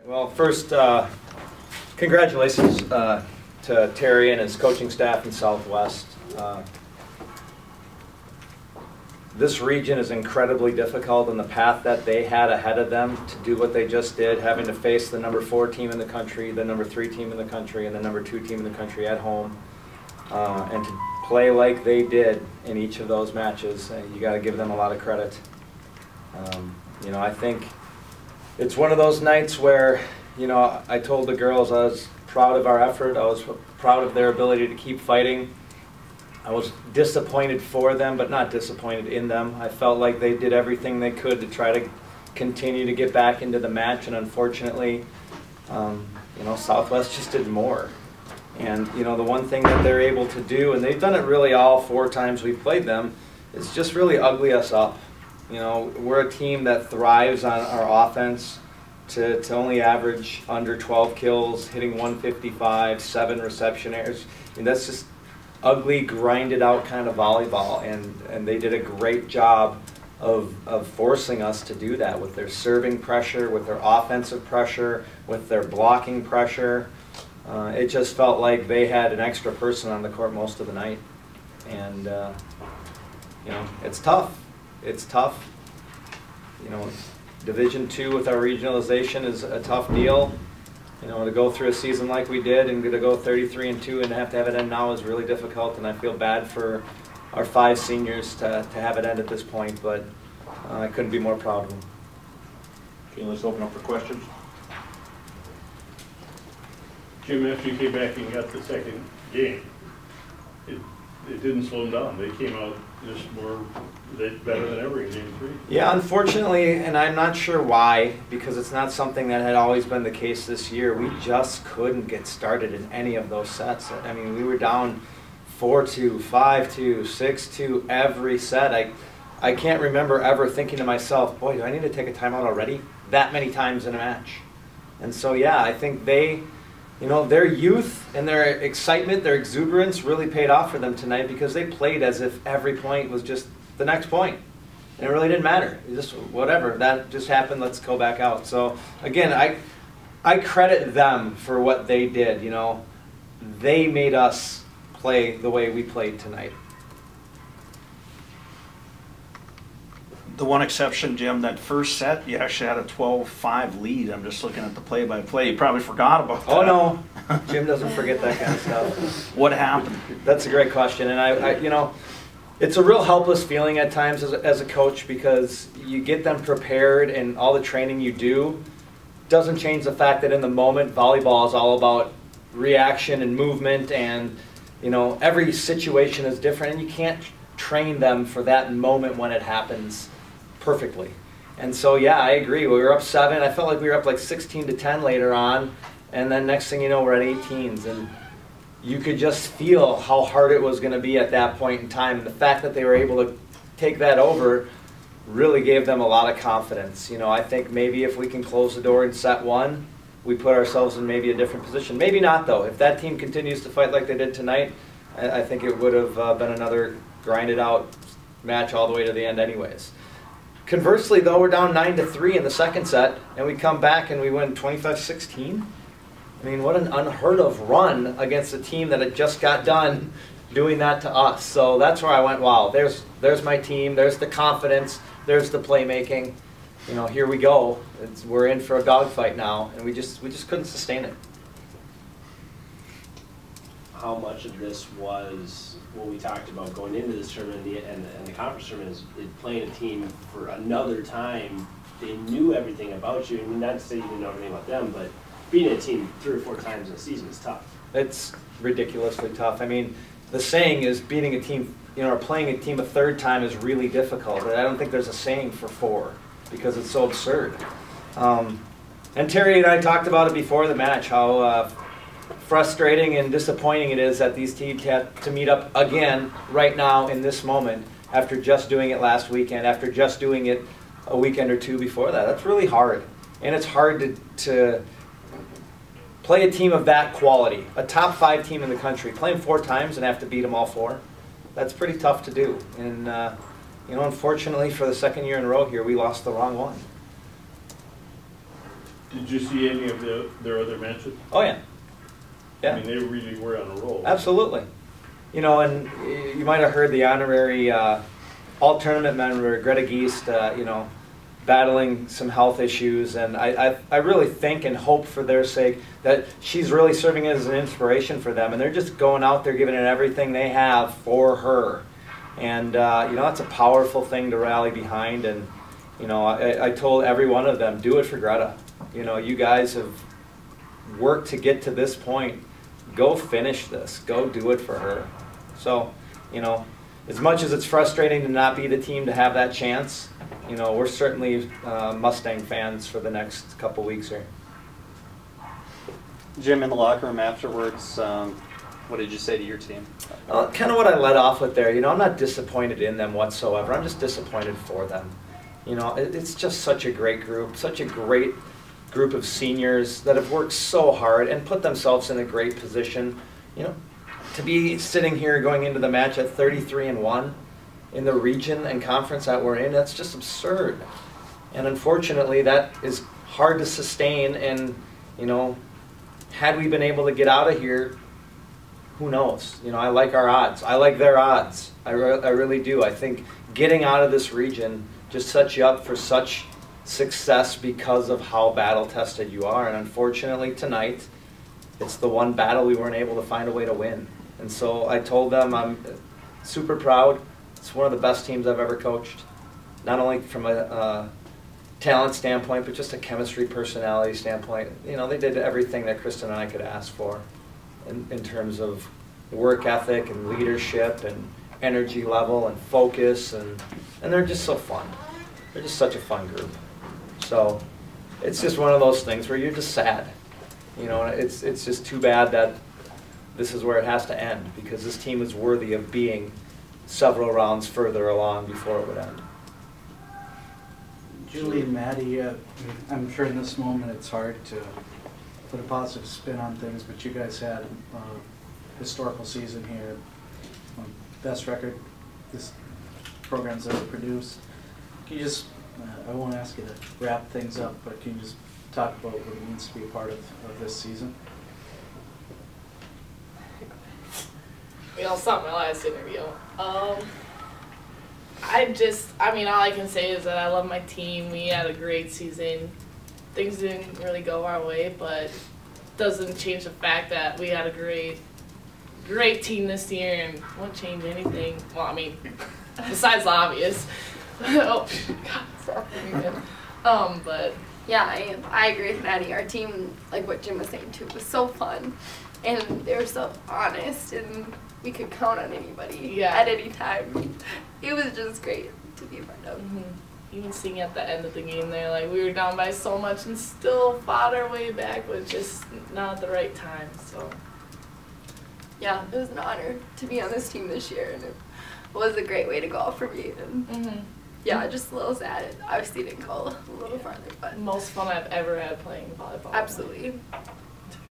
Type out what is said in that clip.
Well, first, congratulations to Terry and his coaching staff in Southwest. This region is incredibly difficult, and the path that they had ahead of them to do what they just did, having to face the #4 team in the country, the #3 team in the country, and the #2 team in the country at home, and to play like they did in each of those matches, you got to give them a lot of credit. You know, I think it's one of those nights where, you know, I told the girls I was proud of our effort. I was proud of their ability to keep fighting. I was disappointed for them, but not disappointed in them. I felt like they did everything they could to try to continue to get back into the match, and unfortunately, you know, Southwest just did more. And, you know, the one thing that they're able to do, and they've done it really all 4 times we've played them, is just really ugly us up. You know, we're a team that thrives on our offense to only average under 12 kills, hitting 155, 7 reception errors. I mean, that's just ugly, grinded out kind of volleyball, and they did a great job of forcing us to do that with their serving pressure, with their offensive pressure, with their blocking pressure. It just felt like they had an extra person on the court most of the night, and you know, it's tough. It's tough. You know, Division II with our regionalization is a tough deal. You know, to go through a season like we did and to go 33-2 and have it end now is really difficult, and I feel bad for our 5 seniors to have it end at this point, but I couldn't be more proud of them. Okay, let's open up for questions. Jim, after you came back and got the second game, it didn't slow them down. They came out just better than ever in game 3. Yeah, unfortunately, and I'm not sure why, because it's not something that had always been the case this year. We just couldn't get started in any of those sets. I mean, we were down 4-2, 5-2, 6-2 every set. I can't remember ever thinking to myself, boy, do I need to take a timeout already? That many times in a match. And so, yeah, I think they, you know, their youth and their excitement, their exuberance really paid off for them tonight, because they played as if every point was just the next point. And it really didn't matter. It just, whatever, that just happened, let's go back out. So, again, I credit them for what they did, you know. They made us play the way we played tonight. The one exception, Jim, that first set, you actually had a 12-5 lead. I'm just looking at the play-by-play. You probably forgot about that. Oh, no. Jim doesn't forget that kind of stuff. What happened? That's a great question. And, I you know, it's a real helpless feeling at times as a coach, because you get them prepared and all the training you do doesn't change the fact that in the moment, volleyball is all about reaction and movement, and, you know, every situation is different, and you can't train them for that moment when it happens perfectly. And so, yeah, I agree. We were up 7. I felt like we were up like 16-10 later on, and then next thing you know, we're at 18s, and you could just feel how hard it was going to be at that point in time. And the fact that they were able to take that over really gave them a lot of confidence. You know, I think maybe if we can close the door in set 1, we put ourselves in maybe a different position. Maybe not, though. If that team continues to fight like they did tonight, I think it would have been another grinded out match all the way to the end anyways. Conversely, though, we're down 9-3 in the second set, and we come back and we win 25-16. I mean, what an unheard of run against a team that had just got done doing that to us. So that's where I went, wow, there's my team, there's the confidence, there's the playmaking. You know, here we go. We're in for a dogfight now, and we just couldn't sustain it. How much of this was what we talked about going into this tournament and the conference tournament is playing a team for another time? They knew everything about you. I mean, not to say you didn't know everything about them, but beating a team 3 or 4 times in a season is tough. It's ridiculously tough. I mean, the saying is beating a team, you know, or playing a team a 3rd time is really difficult. But I don't think there's a saying for 4, because it's so absurd. And Terry and I talked about it before the match, how frustrating and disappointing it is that these teams have to meet up again right now in this moment after just doing it last weekend, after just doing it a weekend or 2 before that. That's really hard. And it's hard to play a team of that quality, a top 5 team in the country, play them 4 times and have to beat them all 4. That's pretty tough to do. And, you know, unfortunately for the 2nd year in a row here, we lost the wrong one. Did you see any of their other matches? Oh, yeah. Yeah. I mean, they really were on a roll. Absolutely. You know, and you might have heard the honorary all-tournament member, Greta Geist, you know, battling some health issues, and I really think and hope for their sake that she's really serving as an inspiration for them, and they're just going out there giving it everything they have for her. And, you know, that's a powerful thing to rally behind, and, you know, I told every one of them, do it for Greta. You know, you guys have worked to get to this point. Go finish this. Go do it for her. So, you know, as much as it's frustrating to not be the team to have that chance, you know, we're certainly Mustang fans for the next couple weeks here. Jim, in the locker room afterwards, what did you say to your team? Kind of what I led off with there. You know, I'm not disappointed in them whatsoever. I'm just disappointed for them. You know, it's just such a great group, such a great group of seniors that have worked so hard and put themselves in a great position. You know, to be sitting here going into the match at 33-1 in the region and conference that we're in, that's just absurd. And unfortunately, that is hard to sustain. And, you know, had we been able to get out of here, who knows? You know, I like our odds. I like their odds. I really do. I think getting out of this region just sets you up for such success because of how battle-tested you are. And unfortunately, tonight, it's the one battle we weren't able to find a way to win. And so I told them I'm super proud. It's one of the best teams I've ever coached, not only from a talent standpoint, but just a chemistry, personality standpoint. You know, they did everything that Kristen and I could ask for in terms of work ethic and leadership and energy level and focus, and they're just so fun. They're just such a fun group. So it's just one of those things where you're just sad. You know, it's just too bad that this is where it has to end, because this team is worthy of being several rounds further along before it would end. Julie and Maddie, I'm sure in this moment it's hard to put a positive spin on things, but you guys had a historical season here, best record this program's ever produced. Can you just, I won't ask you to wrap things up, but can you just talk about what it means to be a part of this season? You know, something my last interview. I mean, all I can say is that I love my team. We had a great season. Things didn't really go our way, but doesn't change the fact that we had a great team this year, and won't change anything. Well, I mean, besides the obvious. Oh, God, sorry. But yeah, I agree with Maddie. Our team, like what Jim was saying too, was so fun, and they were so honest, and we could count on anybody at any time. It was just great to be a part of. Mm-hmm. Even seeing at the end of the game there, like we were down by so much and still fought our way back, but just not at the right time. So yeah, it was an honor to be on this team this year, and it was a great way to go out for me. And yeah, just a little sad. It obviously didn't go a little farther, but most fun I've ever had playing volleyball. Absolutely.